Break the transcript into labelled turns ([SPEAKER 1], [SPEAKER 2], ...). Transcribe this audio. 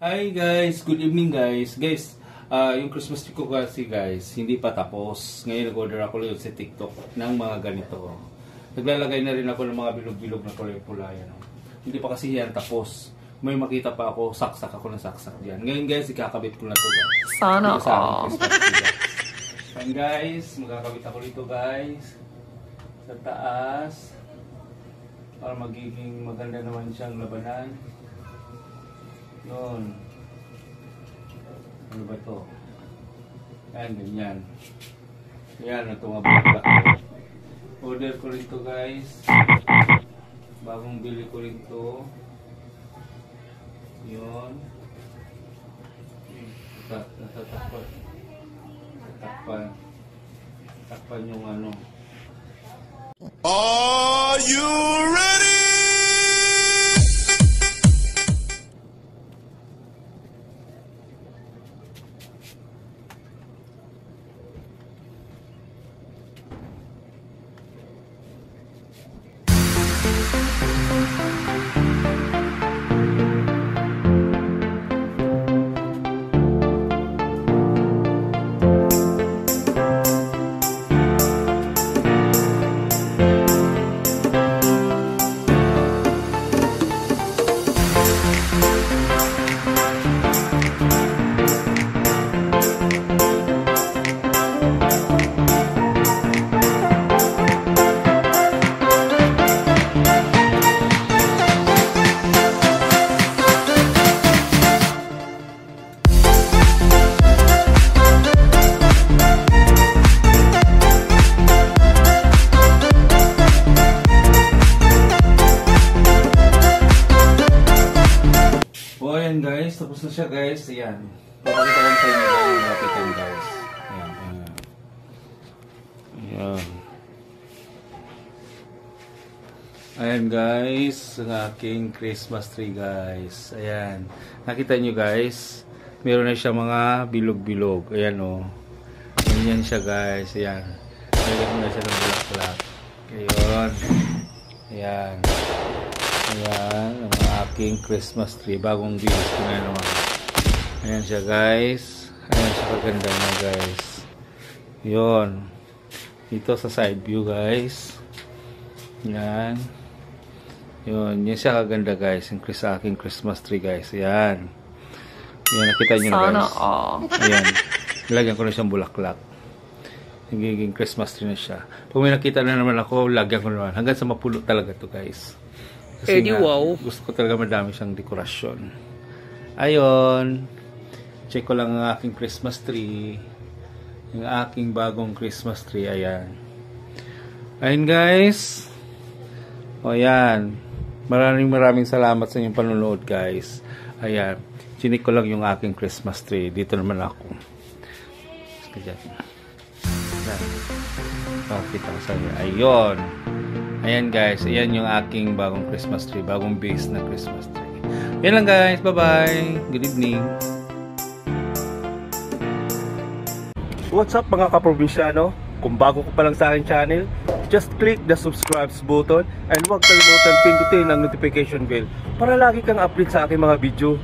[SPEAKER 1] Hi guys, good evening guys. Yung Christmas tree ko kasi guys, hindi pa tapos. Ngayon nag-order ako ulit sa TikTok ng mga ganito. Naglalagay na rin ako ng mga bilog-bilog na kulay pula yan. Hindi pa kasi yan tapos. May makita pa ako, saksak ako ng saksak diyan. Ngayon guys, ikakabit ko na to guys.
[SPEAKER 2] Sana all.
[SPEAKER 1] Ayan guys, magkakabit ako dito guys. Sa taas. Para magiging maganda naman siyang labanan. Yun. Ano ba ito? Ayan, ganyan. Ayan, ito nga bulaklak ko. Order ko rin ito guys. Bagong bili ko rin ito. Yun. Natatakpan. Takpan yung ano.
[SPEAKER 3] Are you ready?
[SPEAKER 1] Ayan guys, tapos na siya guys. Ayan. Papakita ko sa inyo yung lapitan guys. Ayan, ayan. Ayan. Ayan guys, ang aking Christmas tree guys. Ayan. Nakita nyo guys, meron na siya mga bilog-bilog. Ayan o. Ganyan siya guys. Ayan. Meron na siya ng bulak-bulak. Ayan. Ayan. Ayan, ang aking Christmas tree. Bagong bilis ko na naman. Ayan siya guys. Ayan siya kaganda na guys. Yun. Dito sa side view guys. Ayan. Yun. Yan siya kaganda guys. Yung aking Christmas tree guys. Ayan. Ayan, nakita nyo na guys. Ayan. Lagyan ko na siyang bulaklak. Nagiging Christmas tree na siya. Pag may nakita na naman ako, lagyan ko naman. Hanggang sa mapulo talaga to guys. Kasi nga,
[SPEAKER 2] wow.
[SPEAKER 1] Gusto ko talaga madami siyang dekorasyon. Ayun. Check ko lang ang aking Christmas tree. Yung aking bagong Christmas tree. Ayan. Ayun guys. O ayan. Maraming salamat sa inyong panunood guys. Ayan. Chinik ko lang yung aking Christmas tree. Dito naman ako. Ayan. Pakita ko sa inyo. Ayun. Ayan guys, ayan yung aking bagong Christmas tree, bagong base na Christmas tree. Yan lang guys, bye-bye. Good evening.
[SPEAKER 4] What's up mga kaprobinsyano? Kung bago ko pa lang sa aking channel, just click the subscribe button and huwag kalimutan pindutin ang notification bell para lagi kang update sa aking mga video.